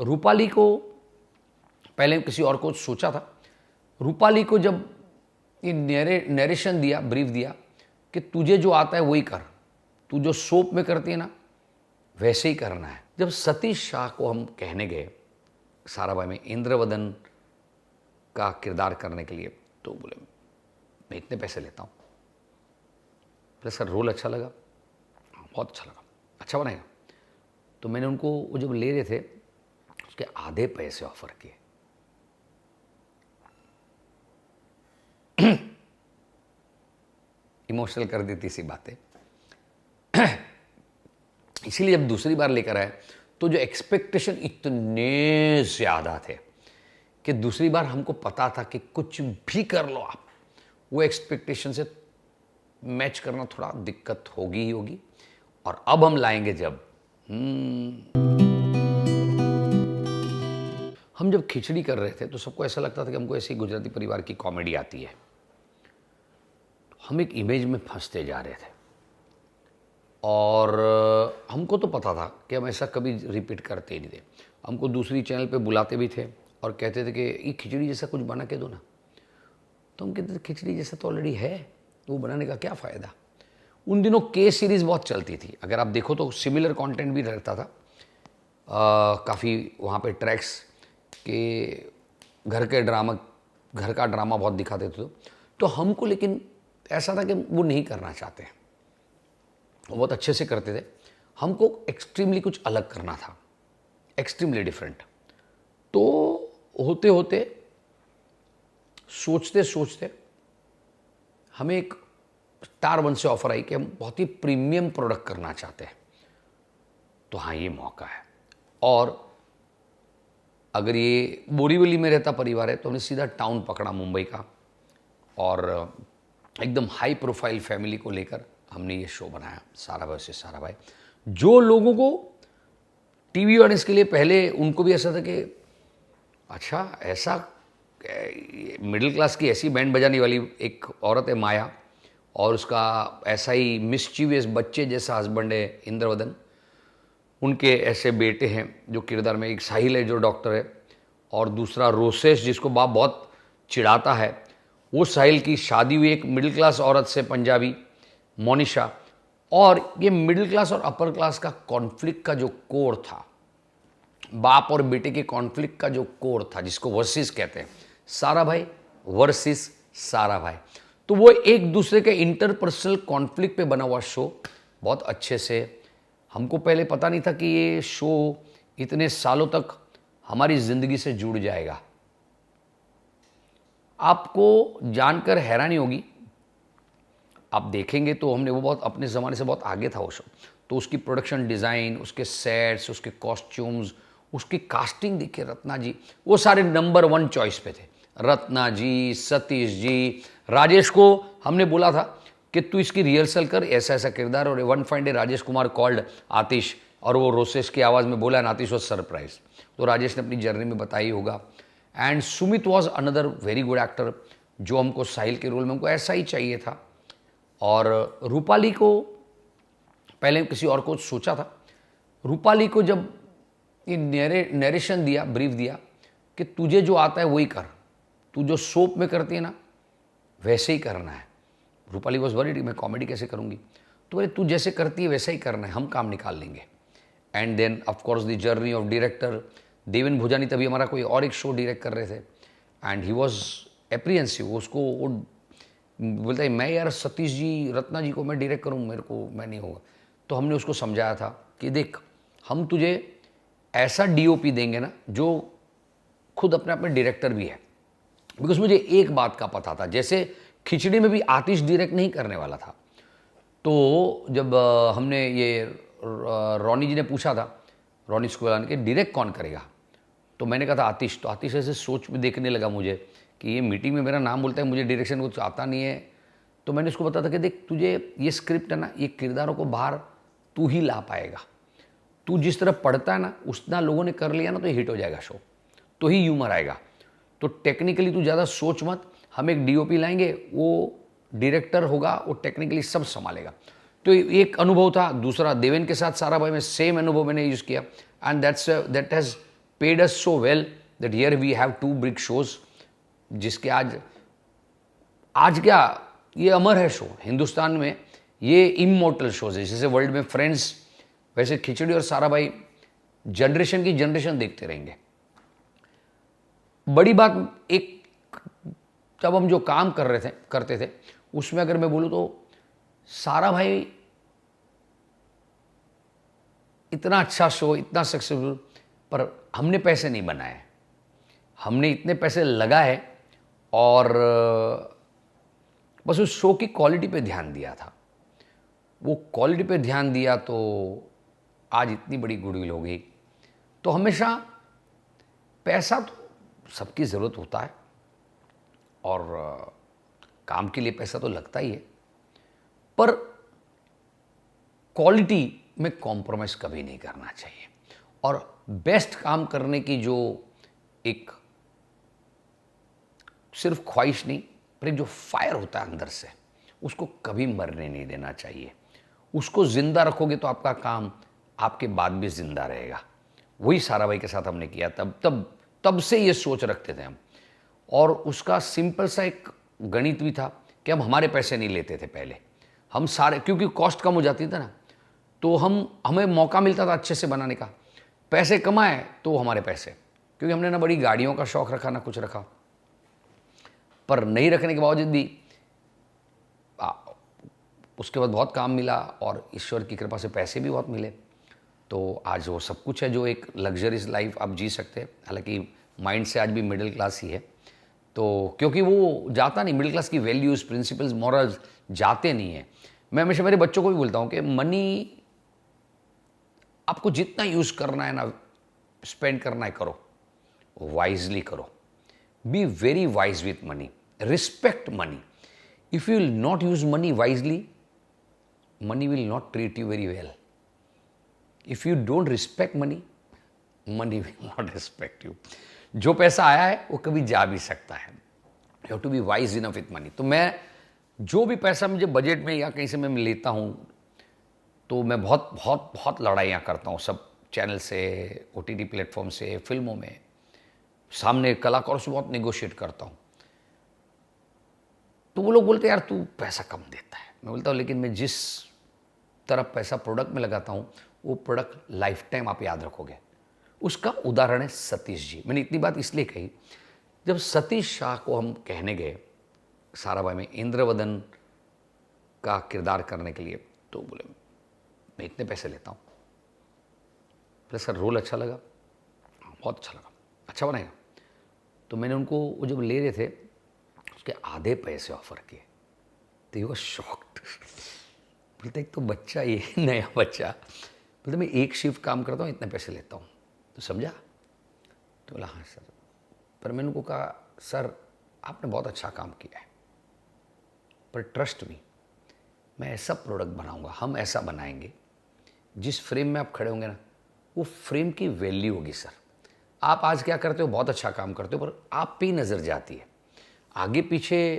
रूपाली को पहले किसी और को सोचा था। रूपाली को जब ये नरेशन दिया, ब्रीफ दिया कि तुझे जो आता है वही कर, तू जो सोप में करती है ना वैसे ही करना है। जब सतीश शाह को हम कहने गए साराभाई में इंद्रवदन का किरदार करने के लिए, तो बोले मैं इतने पैसे लेता हूँ। बोले सर रोल अच्छा लगा? बहुत अच्छा लगा। अच्छा बनाएगा? तो मैंने उनको वो जब ले रहे थे उसके आधे पैसे ऑफर किए। इमोशनल कर देती सी बातें। इसीलिए जब दूसरी बार लेकर आए तो जो एक्सपेक्टेशन इतने ज़्यादा थे कि दूसरी बार हमको पता था कि कुछ भी कर लो आप, वो एक्सपेक्टेशन से मैच करना थोड़ा दिक्कत होगी ही होगी। और अब हम लाएंगे जब हम जब खिचड़ी कर रहे थे तो सबको ऐसा लगता था कि हमको ऐसी गुजराती परिवार की कॉमेडी आती है। हम एक इमेज में फंसते जा रहे थे और हमको तो पता था कि हम ऐसा कभी रिपीट करते ही नहीं थे। हमको दूसरी चैनल पे बुलाते भी थे और कहते थे कि ये खिचड़ी जैसा कुछ बना के दो ना, तो हम कहते थे खिचड़ी जैसा तो ऑलरेडी है, वो बनाने का क्या फ़ायदा। उन दिनों के सीरीज़ बहुत चलती थी, अगर आप देखो तो सिमिलर कंटेंट भी रहता था। काफ़ी वहाँ पे ट्रैक्स के घर का ड्रामा बहुत दिखाते थे। तो हमको लेकिन ऐसा था कि वो नहीं करना चाहते, वो बहुत अच्छे से करते थे। हमको एक्सट्रीमली कुछ अलग करना था, एक्सट्रीमली डिफरेंट। तो होते होते सोचते सोचते हमें एक स्टार वन से ऑफर आई कि हम बहुत ही प्रीमियम प्रोडक्ट करना चाहते हैं। तो हाँ, ये मौका है। और अगर ये बोरीवली में रहता परिवार है तो हमने सीधा टाउन पकड़ा मुंबई का, और एकदम हाई प्रोफाइल फैमिली को लेकर हमने ये शो बनाया साराभाई से साराभाई। जो लोगों को टीवी ऑडियंस के लिए पहले उनको भी ऐसा था कि अच्छा ऐसा मिडिल क्लास की ऐसी बैंड बजाने वाली एक औरत है माया, और उसका ऐसा ही मिस्चीवियस बच्चे जैसा हस्बैंड है इंद्रवदन, उनके ऐसे बेटे हैं जो किरदार में, एक साहिल है जो डॉक्टर है, और दूसरा रोसेस जिसको बाप बहुत चिढ़ाता है। वो साहिल की शादी हुई एक मिडिल क्लास औरत से, पंजाबी मोनिशा। और ये मिडिल क्लास और अपर क्लास का कॉन्फ्लिक्ट का जो कोर था, बाप और बेटे के कॉन्फ्लिक्ट का जो कोर था, जिसको वर्सेस कहते हैं, साराभाई वर्सेस साराभाई। तो वो एक दूसरे के इंटरपर्सनल कॉन्फ्लिक्ट पे बना हुआ शो बहुत अच्छे से। हमको पहले पता नहीं था कि ये शो इतने सालों तक हमारी ज़िंदगी से जुड़ जाएगा। आपको जानकर हैरानी होगी, आप देखेंगे तो हमने वो बहुत अपने ज़माने से बहुत आगे था वो शो। तो उसकी प्रोडक्शन डिज़ाइन, उसके सेट्स, उसके कॉस्ट्यूम्स, उसकी कास्टिंग देखिए, रत्ना जी वो सारे नंबर 1 चॉइस पे थे। रत्ना जी, सतीश जी, राजेश को हमने बोला था कि तू इसकी रिहर्सल कर, ऐसा ऐसा किरदार। और one fine day Rajesh Kumar called Atish, और वो रोसेस की आवाज़ में बोला, एंड आतिश वॉज सरप्राइज। तो राजेश ने अपनी जर्नी में बताई होगा। And Sumit was another very good actor, जो हमको साहिल के रोल में हमको ऐसा ही चाहिए था। और रूपाली को पहले किसी और को सोचा था। रूपाली को जब ये नरेशन दिया, ब्रीफ दिया कि तुझे जो आता है वही कर, तू जो सोप में करती है ना वैसे ही करना है। रूपाली वॉज वरीड, मैं कॉमेडी कैसे करूँगी। तो बोले तू जैसे करती है वैसा ही करना है, हम काम निकाल लेंगे। And then of course the journey of director Deven Bhujani, तभी हमारा कोई और एक शो डायरेक्ट कर रहे थे। एंड ही वॉज एप्रीहेंसिव, उसको वो बोलता है मैं यार सतीश जी, रत्ना जी को मैं डायरेक्ट करूँ, मैं नहीं होगा। तो हमने उसको समझाया था कि देख, हम तुझे ऐसा डीओपी देंगे ना जो खुद अपने आप में डायरेक्टर भी है। बिकॉज मुझे एक बात का पता था, जैसे खिचड़ी में भी आतिश डायरेक्ट नहीं करने वाला था। तो जब हमने ये रोनी जी ने पूछा था, रोनी स्कूल के डायरेक्ट कौन करेगा, तो मैंने कहा था आतिश। तो आतिश ऐसे सोच में देखने लगा मुझे कि ये मीटिंग में मेरा नाम बोलता है, मुझे डायरेक्शन कुछ आता नहीं है। तो मैंने उसको बताया था कि देख, तुझे ये स्क्रिप्ट है ना, ये किरदारों को बाहर तू ही ला पाएगा। तू जिस तरह पढ़ता है ना, उतना लोगों ने कर लिया ना तो ये हिट हो जाएगा शो, तो ही ह्यूमर आएगा। तो टेक्निकली तू ज़्यादा सोच मत, हम एक डीओपी लाएंगे, वो डायरेक्टर होगा, वो टेक्निकली सब संभालेगा। तो एक अनुभव था। दूसरा देवेन के साथ साराभाई में सेम अनुभव मैंने यूज़ किया, and that has paid us so well that here we have 2 big shows, जिसके आज क्या ये अमर है शो हिंदुस्तान में, ये इमोर्टल शोज है। जैसे वर्ल्ड में फ्रेंड्स, वैसे खिचड़ी और सारा भाई जनरेशन की जनरेशन देखते रहेंगे। बड़ी बात एक, तब हम जो काम करते थे उसमें अगर मैं बोलूं तो सारा भाई इतना अच्छा शो, इतना सक्सेसफुल, पर हमने पैसे नहीं बनाए, हमने इतने पैसे लगाए और बस उस शो की क्वालिटी पे ध्यान दिया था। वो क्वालिटी पे ध्यान दिया तो आज इतनी बड़ी गुडविल हो गई। तो हमेशा पैसा तो सबकी ज़रूरत होता है और काम के लिए पैसा तो लगता ही है, पर क्वालिटी में कॉम्प्रोमाइज़ कभी नहीं करना चाहिए। और बेस्ट काम करने की जो एक सिर्फ ख्वाहिश नहीं, पर एक जो फायर होता है अंदर से, उसको कभी मरने नहीं देना चाहिए। उसको ज़िंदा रखोगे तो आपका काम आपके बाद भी ज़िंदा रहेगा। वही सारा भाई के साथ हमने किया। तब से ये सोच रखते थे हम, और उसका सिंपल सा एक गणित भी था कि हम हमारे पैसे नहीं लेते थे पहले। हम सारे, क्योंकि कॉस्ट कम हो जाती थी ना, तो हमें मौका मिलता था अच्छे से बनाने का। पैसे कमाए तो हमारे पैसे, क्योंकि हमने ना बड़ी गाड़ियों का शौक़ रखा ना कुछ रखा, पर नहीं रखने के बावजूद भी उसके बाद बहुत काम मिला और ईश्वर की कृपा से पैसे भी बहुत मिले। तो आज वो सब कुछ है जो एक लग्जरियस लाइफ आप जी सकते हैं। हालांकि माइंड से आज भी मिडिल क्लास ही है, तो क्योंकि वो जाता नहीं, मिडिल क्लास की वैल्यूज़, प्रिंसिपल्स, मॉरल्स जाते नहीं हैं। मैं हमेशा मेरे बच्चों को भी बोलता हूँ कि मनी आपको जितना यूज़ करना है ना, स्पेंड करना है, करो, वाइजली करो, be very wise with money, respect money. If you will not use money wisely, money will not treat you very well. If you don't respect money, money will not respect you. जो पैसा आया है वो कभी जा भी सकता है। You have to be wise enough with money. तो मैं जो भी पैसा मुझे बजट में या कहीं से मैं लेता हूँ, तो मैं बहुत बहुत बहुत लड़ाइयाँ करता हूँ, सब चैनल से, OTT प्लेटफॉर्म से, फिल्मों में, सामने कलाकारों से बहुत नेगोशिएट करता हूँ। तो वो लोग बोलते हैं यार तू पैसा कम देता है। मैं बोलता हूँ लेकिन मैं जिस तरफ पैसा प्रोडक्ट में लगाता हूँ, वो प्रोडक्ट लाइफ टाइम आप याद रखोगे। उसका उदाहरण है सतीश जी। मैंने इतनी बात इसलिए कही, जब सतीश शाह को हम कहने गए साराभाई में इंद्रवदन का किरदार करने के लिए, तो बोले मैं इतने पैसे लेता हूँ। बोले सर रोल अच्छा लगा? बहुत अच्छा लगा। अच्छा बनाएगा? तो मैंने उनको वो जब ले रहे थे उसके आधे पैसे ऑफर किए, तो ही वॉज शॉक्ड। बोलते एक तो बच्चा, ये नया बच्चा, बोलते मैं एक शिफ्ट काम करता हूँ, इतने पैसे लेता हूँ, तो समझा? तो बोला हाँ सर। पर मैंने उनको कहा सर आपने बहुत अच्छा काम किया है, पर ट्रस्ट मी, मैं ऐसा प्रोडक्ट बनाऊंगा, हम ऐसा बनाएंगे, जिस फ्रेम में आप खड़े होंगे ना, वो फ्रेम की वैल्यू होगी सर। आप आज क्या करते हो, बहुत अच्छा काम करते हो, पर आप पे ही नज़र जाती है, आगे पीछे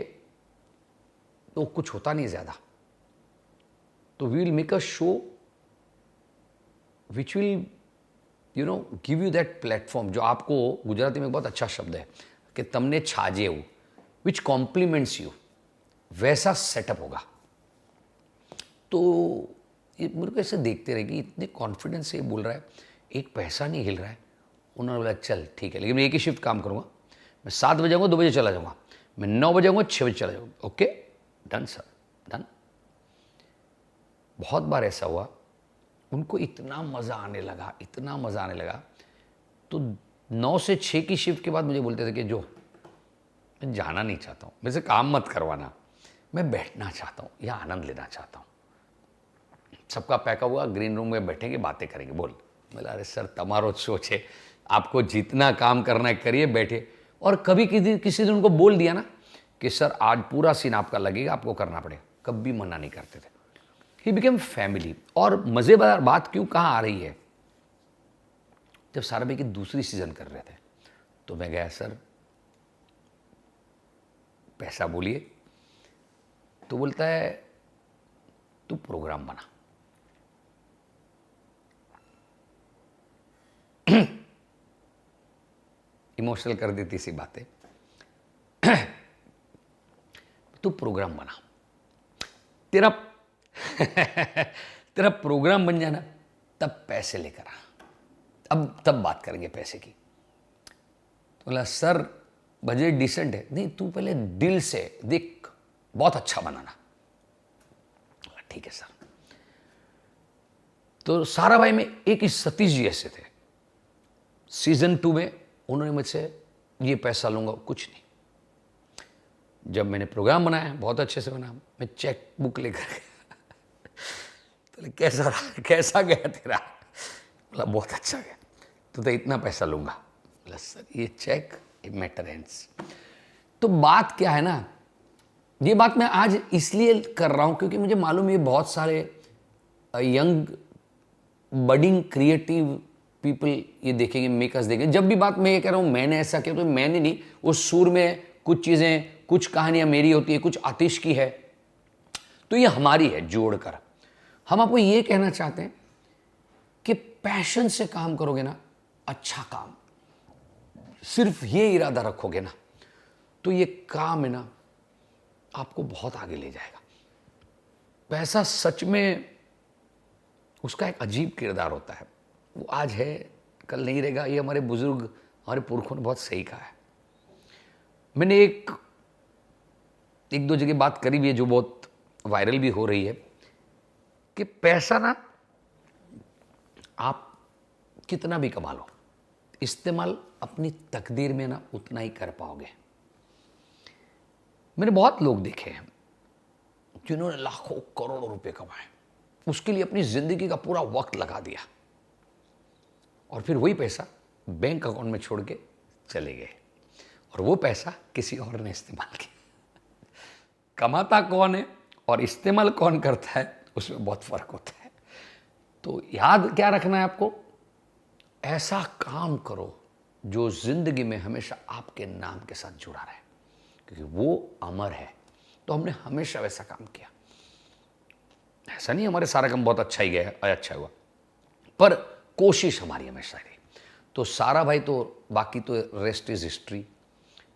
तो कुछ होता नहीं ज़्यादा। तो we will make a show which will give you that platform, जो आपको, गुजराती में बहुत अच्छा शब्द है कि तमने छाजे हो, विच कॉम्प्लीमेंट्स यू, वैसा सेटअप होगा। तो ये मेरे को ऐसे देखते रहे कि इतने कॉन्फिडेंस से बोल रहा है, एक पैसा नहीं हिल रहा है। उन्होंने बोला चल ठीक है, लेकिन मैं एक ही शिफ्ट काम करूँगा, मैं 7 बजे आऊँगा, 2 बजे चला जाऊँगा, मैं 9 बजे आऊँगा, 6 बजे चला जाऊँगा। Okay done sir, done. बहुत बार ऐसा हुआ, उनको इतना मज़ा आने लगा, इतना मज़ा आने लगा, तो 9 से 6 की शिफ्ट के बाद मुझे बोलते थे कि जो मैं जाना नहीं चाहता हूँ, मेरे से काम मत करवाना, मैं बैठना चाहता हूँ या आनंद लेना चाहता हूँ। सबका पैक हुआ, ग्रीन रूम में बैठेंगे, बातें करेंगे। बोल, बोला अरे सर तमारो सोच है, आपको जितना काम करना है करिए, बैठे। और कभी किसी दिन उनको बोल दिया ना कि सर आज पूरा सीन आपका लगेगा, आपको करना पड़ेगा, कभी मना नहीं करते थे। He became family. और मज़ेदार बात क्यों कहाँ आ रही है, जब सारा भाई की दूसरी सीज़न कर रहे थे, तो मैं गया सर पैसा बोलिए, तो बोलता है तू प्रोग्राम बना। इमोशनल कर देती सी बातें। तू प्रोग्राम बना, तेरा तेरा प्रोग्राम बन जाना, तब पैसे लेकर आ, अब तब बात करेंगे पैसे की। तो बोला सर बजट डिसेंट है। नहीं, तू पहले दिल से देख, बहुत अच्छा बनाना। ठीक है सर। तो सारा भाई में एक सतीश जी ऐसे थे, सीजन 2 में उन्होंने मुझसे ये पैसा लूंगा, कुछ नहीं। जब मैंने प्रोग्राम बनाया, बहुत अच्छे से बना, मैं चेक बुक लेकर गया। तो कैसा रहा, कैसा गया तेरा? बोला बहुत अच्छा गया। तो इतना पैसा लूंगा। बोला सर ये चेक, ये मैटर एंड्स। तो बात क्या है ना, ये बात मैं आज इसलिए कर रहा हूं क्योंकि मुझे मालूम है बहुत सारे यंग बडिंग क्रिएटिव पीपल ये देखेंगे, मेकर्स देखेंगे। जब भी बात मैं ये कह रहा हूं मैंने ऐसा किया, तो मैंने नहीं, उस सुर में कुछ चीजें, कुछ कहानियां मेरी होती है, कुछ आतिश की है, तो ये हमारी है जोड़कर। हम आपको ये कहना चाहते हैं कि पैशन से काम करोगे ना, अच्छा काम, सिर्फ ये इरादा रखोगे ना, तो ये काम है ना आपको बहुत आगे ले जाएगा। पैसा सच में उसका एक अजीब किरदार होता है, वो आज है कल नहीं रहेगा। ये हमारे बुजुर्ग, हमारे पुरखों ने बहुत सही कहा है। मैंने एक दो जगह बात करी भी है जो बहुत वायरल भी हो रही है कि पैसा ना आप कितना भी कमा लो, इस्तेमाल अपनी तकदीर में ना उतना ही कर पाओगे। मैंने बहुत लोग देखे हैं जिन्होंने लाखों करोड़ों रुपए कमाए, उसके लिए अपनी जिंदगी का पूरा वक्त लगा दिया, और फिर वही पैसा बैंक अकाउंट में छोड़ के चले गए, और वो पैसा किसी और ने इस्तेमाल किया। कमाता कौन है और इस्तेमाल कौन करता है, उसमें बहुत फर्क होता है। तो याद क्या रखना है आपको, ऐसा काम करो जो जिंदगी में हमेशा आपके नाम के साथ जुड़ा रहे, क्योंकि वो अमर है। तो हमने हमेशा वैसा काम किया। ऐसा नहीं हमारे सारा काम बहुत अच्छा ही गया है, अच्छा हुआ, पर कोशिश हमारी हमेशा रही। तो सारा भाई तो, बाकी तो रेस्ट इज हिस्ट्री।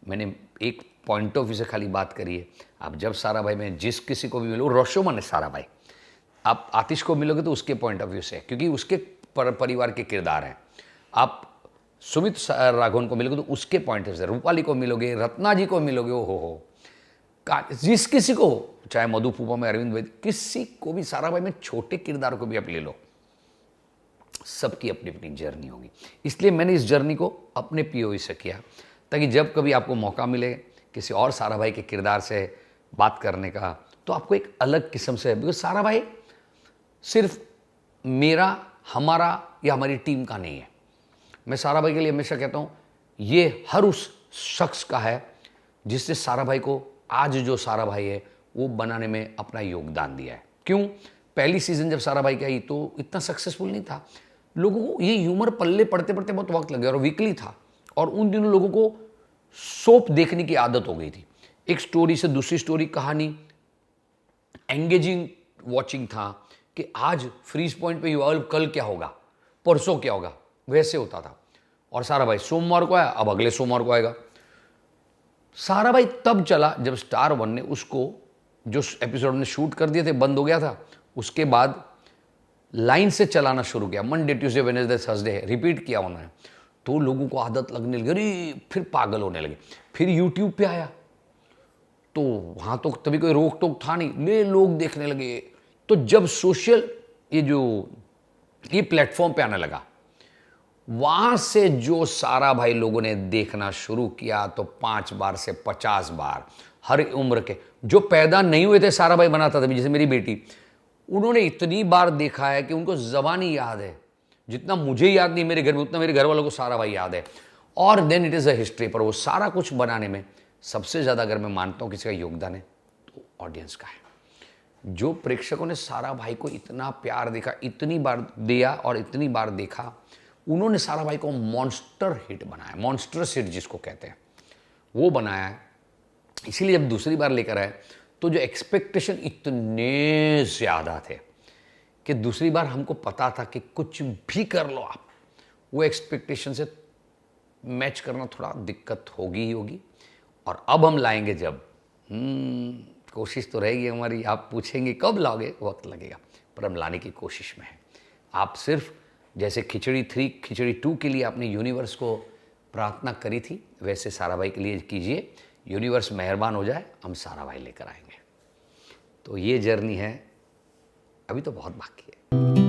मैंने एक पॉइंट ऑफ व्यू से खाली बात करी है। आप जब सारा भाई में जिस किसी को भी मिलो, रोशोमन है सारा भाई, आप आतिश को मिलोगे तो उसके पॉइंट ऑफ व्यू से, क्योंकि उसके परिवार के किरदार हैं। आप सुमित राघवन को मिलोगे तो उसके पॉइंट ऑफ व्यू से, रूपाली को मिलोगे, रत्ना जी को मिलोगे, ओ हो जिस किसी को, चाहे मधु फूफा में अरविंद भाई, किसी को भी, सारा भाई में छोटे किरदार को भी आप ले लो, सबकी अपनी अपनी जर्नी होगी। इसलिए मैंने इस जर्नी को अपने पीओवी से किया, ताकि जब कभी आपको मौका मिले किसी और सारा भाई के किरदार से बात करने का, तो आपको एक अलग किस्म से, बिकॉज सारा भाई सिर्फ मेरा, हमारा या हमारी टीम का नहीं है। मैं सारा भाई के लिए हमेशा कहता हूँ ये हर उस शख्स का है जिसने सारा भाई को, आज जो सारा भाई है, वो बनाने में अपना योगदान दिया है। क्यों? पहली सीजन जब सारा भाई की आई तो इतना सक्सेसफुल नहीं था, लोगों को ये ह्यूमर पल्ले पड़ते पड़ते बहुत वक्त लग गया, और वीकली था, और उन दिनों लोगों को सोप देखने की आदत हो गई थी। एक स्टोरी से दूसरी स्टोरी, कहानी, एंगेजिंग वॉचिंग था कि आज फ्रीज पॉइंट पे युवा, कल क्या होगा, परसों क्या होगा, वैसे होता था। और सारा भाई सोमवार को आया, अब अगले सोमवार को आएगा। सारा भाई तब चला जब स्टार वन ने उसको, जो एपिसोड ने शूट कर दिए थे, बंद हो गया था, उसके बाद लाइन से चलाना शुरू किया। Monday, Tuesday, Wednesday, Thursday repeat किया उन्होंने, तो लोगों को आदत लगने लगी, अरे फिर पागल होने लगे। फिर यूट्यूब पे आया तो वहाँ तो तभी कोई रोक टोक था नहीं, ले लोग देखने लगे। तो जब सोशल ये प्लेटफॉर्म पे आने लगा, वहां से जो सारा भाई लोगों ने देखना शुरू किया, तो 5 बार से 50 बार, हर उम्र के, जो पैदा नहीं हुए थे सारा भाई बनाता था, जैसे मेरी बेटी, उन्होंने इतनी बार देखा है कि उनको ज़बानी याद है। जितना मुझे याद नहीं मेरे घर में, उतना मेरे घर वालों को सारा भाई याद है। और then it is a history. पर वो सारा कुछ बनाने में सबसे ज़्यादा, अगर मैं मानता हूँ किसी का योगदान है, तो ऑडियंस का है। जो प्रेक्षकों ने सारा भाई को इतना प्यार देखा, इतनी बार दिया और इतनी बार देखा, उन्होंने सारा भाई को मॉन्स्टर हिट बनाया, मॉन्स्टरस हिट जिसको कहते हैं, वो बनाया है। इसीलिए जब दूसरी बार लेकर आए तो जो एक्सपेक्टेशन इतने ज़्यादा थे कि दूसरी बार हमको पता था कि कुछ भी कर लो आप, वो एक्सपेक्टेशन से मैच करना थोड़ा दिक्कत होगी ही होगी। और अब हम लाएंगे जब, कोशिश तो रहेगी हमारी। आप पूछेंगे कब लाओगे, वक्त लगेगा, पर हम लाने की कोशिश में हैं। आप सिर्फ जैसे खिचड़ी 3 खिचड़ी 2 के लिए आपने यूनिवर्स को प्रार्थना करी थी, वैसे सारा भाई के लिए कीजिए। यूनिवर्स मेहरबान हो जाए, हम सारा भाई लेकर आएंगे। तो ये जर्नी है, अभी तो बहुत बाकी है।